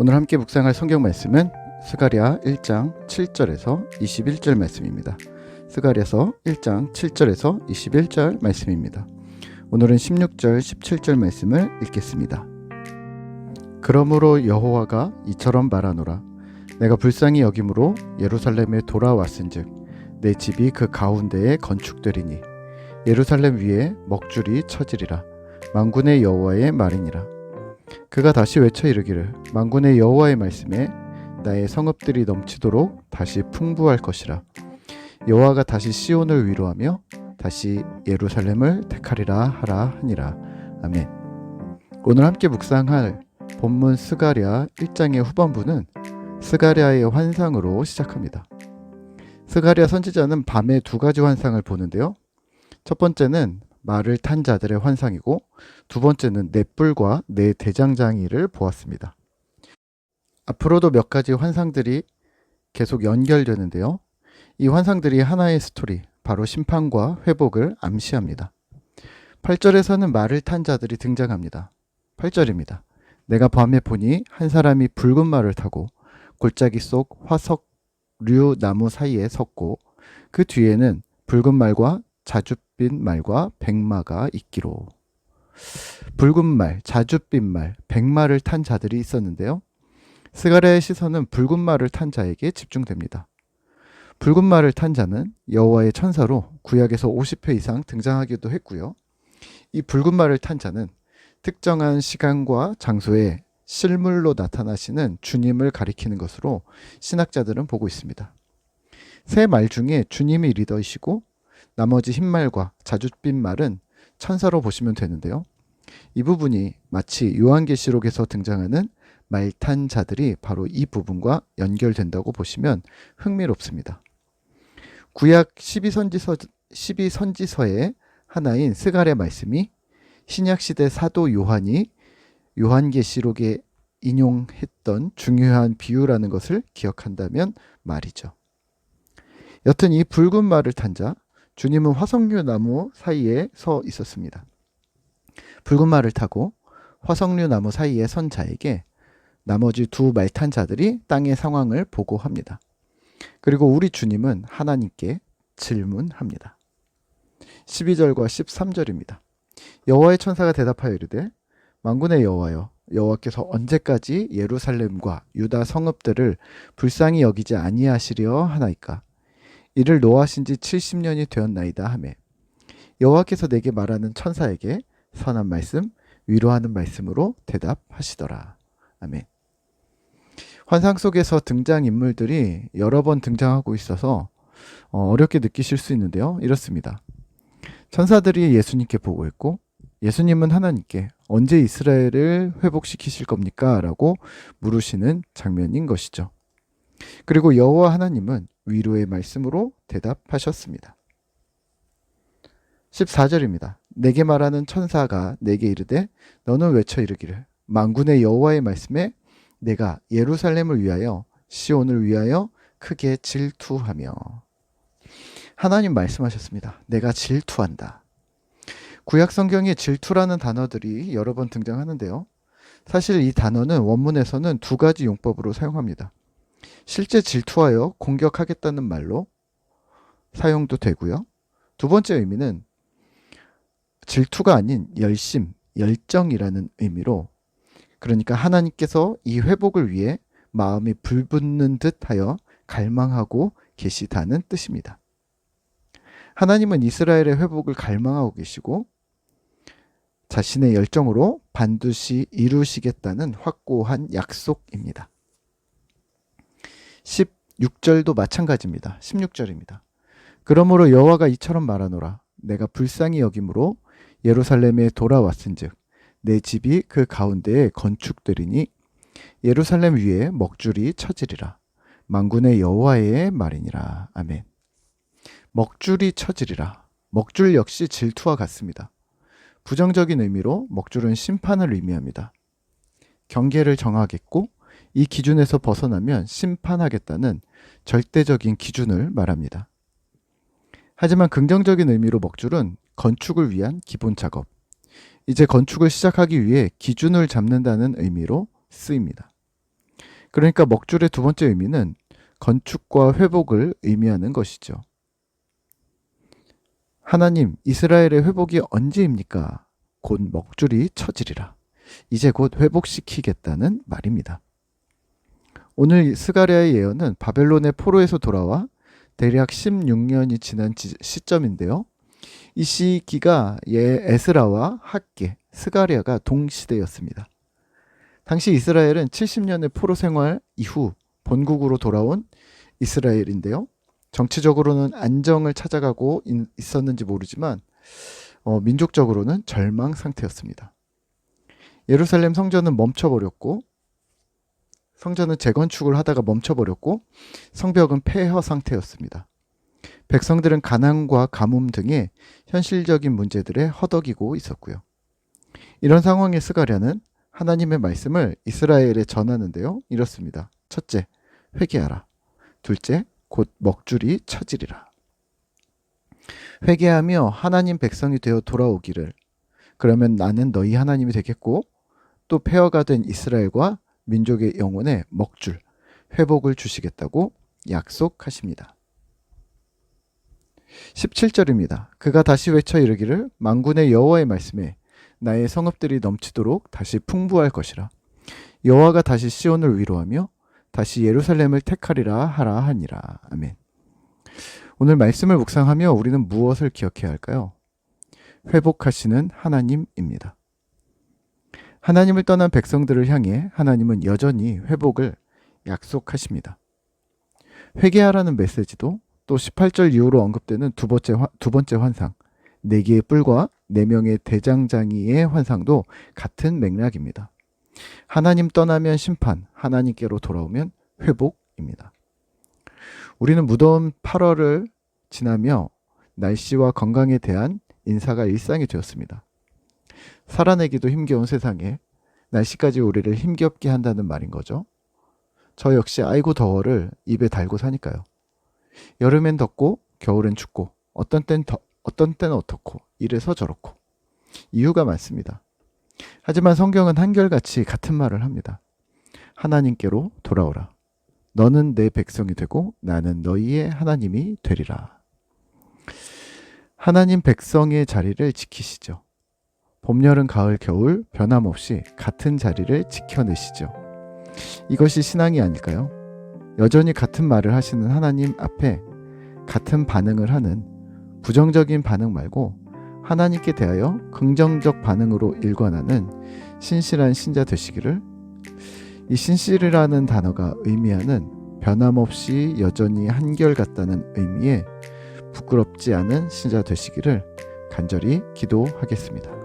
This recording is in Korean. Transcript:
오늘 함께 묵상할 성경 말씀은 스가랴 1장 7절에서 21절 말씀입니다. 스가랴서 1장 7절에서 21절 말씀입니다. 오늘은 16절 17절 말씀을 읽겠습니다. 그러므로 여호와가 이처럼 말하노라. 내가 불쌍히 여김으로 예루살렘에 돌아왔은즉 내 집이 그 가운데에 건축되리니 예루살렘 위에 먹줄이 쳐지리라. 만군의 여호와의 말이니라. 그가 다시 외쳐 이르기를 만군의 여호와의 말씀에 나의 성읍들이 넘치도록 다시 풍부할 것이라. 여호와가 다시 시온을 위로하며 다시 예루살렘을 택하리라 하라 하니라. 아멘. 오늘 함께 묵상할 본문 스가랴 1장의 후반부는 스가랴의 환상으로 시작합니다. 스가랴 선지자는 밤에 두 가지 환상을 보는데요. 첫 번째는 말을 탄 자들의 환상이고 두 번째는 넷불과 네 대장장이를 보았습니다. 앞으로도 몇 가지 환상들이 계속 연결되는데요. 이 환상들이 하나의 스토리, 바로 심판과 회복을 암시합니다. 8절에서는 말을 탄 자들이 등장합니다. 8절입니다. 내가 밤에 보니 한 사람이 붉은 말을 타고 골짜기 속 화석류 나무 사이에 섰고 그 뒤에는 붉은 말과 자줏빛 말과 백마가 있기로. 붉은 말, 자줏빛 말, 백마를 탄 자들이 있었는데요. 스가랴의 시선은 붉은 말을 탄 자에게 집중됩니다. 붉은 말을 탄 자는 여호와의 천사로 구약에서 50회 이상 등장하기도 했고요. 이 붉은 말을 탄 자는 특정한 시간과 장소에 실물로 나타나시는 주님을 가리키는 것으로 신학자들은 보고 있습니다. 세 말 중에 주님이 리더이시고 나머지 흰말과 자줏빛 말은 천사로 보시면 되는데요. 이 부분이 마치 요한계시록에서 등장하는 말 탄 자들이 바로 이 부분과 연결된다고 보시면 흥미롭습니다. 구약 12선지서의 하나인 스가랴 말씀이 신약시대 사도 요한이 요한계시록에 인용했던 중요한 비유라는 것을 기억한다면 말이죠. 여튼 이 붉은 말을 탄 자, 주님은 화석류 나무 사이에 서 있었습니다. 붉은 말을 타고 화석류 나무 사이에 선 자에게 나머지 두 말 탄 자들이 땅의 상황을 보고합니다. 그리고 우리 주님은 하나님께 질문합니다. 12절과 13절입니다. 여호와의 천사가 대답하여 이르되 만군의 여호와여, 여호와께서 언제까지 예루살렘과 유다 성읍들을 불쌍히 여기지 아니하시려 하나이까? 이를 노하신 지 70년이 되었나이다 하매 여호와께서 내게 말하는 천사에게 선한 말씀, 위로하는 말씀으로 대답하시더라. 아멘. 환상 속에서 등장인물들이 여러 번 등장하고 있어서 어렵게 느끼실 수 있는데요. 이렇습니다. 천사들이 예수님께 보고했고 예수님은 하나님께 언제 이스라엘을 회복시키실 겁니까? 라고 물으시는 장면인 것이죠. 그리고 여호와 하나님은 위로의 말씀으로 대답하셨습니다. 14절입니다. 내게 말하는 천사가 내게 이르되 너는 외쳐 이르기를 만군의 여호와의 말씀에 내가 예루살렘을 위하여 시온을 위하여 크게 질투하며. 하나님 말씀하셨습니다. 내가 질투한다. 구약 성경에 질투라는 단어들이 여러 번 등장하는데요. 사실 이 단어는 원문에서는 두 가지 용법으로 사용합니다. 실제 질투하여 공격하겠다는 말로 사용도 되고요. 두 번째 의미는 질투가 아닌 열심, 열정이라는 의미로, 그러니까 하나님께서 이 회복을 위해 마음이 불붙는 듯하여 갈망하고 계시다는 뜻입니다. 하나님은 이스라엘의 회복을 갈망하고 계시고 자신의 열정으로 반드시 이루시겠다는 확고한 약속입니다. 16절도 마찬가지입니다. 16절입니다. 그러므로 여호와가 이처럼 말하노라. 내가 불쌍히 여김으로 예루살렘에 돌아왔은즉 내 집이 그 가운데에 건축되리니 예루살렘 위에 먹줄이 쳐지리라. 만군의 여호와의 말이니라. 아멘. 먹줄이 쳐지리라. 먹줄 역시 질투와 같습니다. 부정적인 의미로 먹줄은 심판을 의미합니다. 경계를 정하겠고 이 기준에서 벗어나면 심판하겠다는 절대적인 기준을 말합니다. 하지만 긍정적인 의미로 먹줄은 건축을 위한 기본 작업, 이제 건축을 시작하기 위해 기준을 잡는다는 의미로 쓰입니다. 그러니까 먹줄의 두 번째 의미는 건축과 회복을 의미하는 것이죠. 하나님, 이스라엘의 회복이 언제입니까? 곧 먹줄이 쳐지리라. 이제 곧 회복시키겠다는 말입니다. 오늘 스가랴의 예언은 바벨론의 포로에서 돌아와 대략 16년이 지난 시점인데요. 이 시기가 에스라와 학개, 스가랴가 동시대였습니다. 당시 이스라엘은 70년의 포로 생활 이후 본국으로 돌아온 이스라엘인데요. 정치적으로는 안정을 찾아가고 있었는지 모르지만 민족적으로는 절망 상태였습니다. 예루살렘 성전은 멈춰버렸고, 성전은 재건축을 하다가 멈춰버렸고, 성벽은 폐허 상태였습니다. 백성들은 가난과 가뭄 등의 현실적인 문제들에 허덕이고 있었고요. 이런 상황에 스가랴는 하나님의 말씀을 이스라엘에 전하는데요. 이렇습니다. 첫째, 회개하라. 둘째, 곧 먹줄이 쳐지리라. 회개하며 하나님 백성이 되어 돌아오기를, 그러면 나는 너희 하나님이 되겠고 또 폐허가 된 이스라엘과 민족의 영혼에 먹줄, 회복을 주시겠다고 약속하십니다. 17절입니다. 그가 다시 외쳐 이르기를 만군의 여호와의 말씀에 나의 성읍들이 넘치도록 다시 풍부할 것이라. 여호와가 다시 시온을 위로하며 다시 예루살렘을 택하리라 하라 하니라. 아멘. 오늘 말씀을 묵상하며 우리는 무엇을 기억해야 할까요? 회복하시는 하나님입니다. 하나님을 떠난 백성들을 향해 하나님은 여전히 회복을 약속하십니다. 회개하라는 메시지도 또 18절 이후로 언급되는 두 번째 환상, 4개의 뿔과 4명의 대장장이의 환상도 같은 맥락입니다. 하나님 떠나면 심판, 하나님께로 돌아오면 회복입니다. 우리는 무더운 8월을 지나며 날씨와 건강에 대한 인사가 일상이 되었습니다. 살아내기도 힘겨운 세상에 날씨까지 우리를 힘겹게 한다는 말인 거죠. 저 역시 아이고 더워를 입에 달고 사니까요. 여름엔 덥고 겨울엔 춥고 어떤 때는 어떻고 이래서 저렇고 이유가 많습니다. 하지만 성경은 한결같이 같은 말을 합니다. 하나님께로 돌아오라. 너는 내 백성이 되고 나는 너희의 하나님이 되리라. 하나님 백성의 자리를 지키시죠. 봄, 여름, 가을, 겨울 변함없이 같은 자리를 지켜내시죠. 이것이 신앙이 아닐까요? 여전히 같은 말을 하시는 하나님 앞에 같은 반응을 하는 부정적인 반응 말고 하나님께 대하여 긍정적 반응으로 일관하는 신실한 신자 되시기를. 이 신실이라는 단어가 의미하는 변함없이 여전히 한결같다는 의미의 부끄럽지 않은 신자 되시기를 간절히 기도하겠습니다.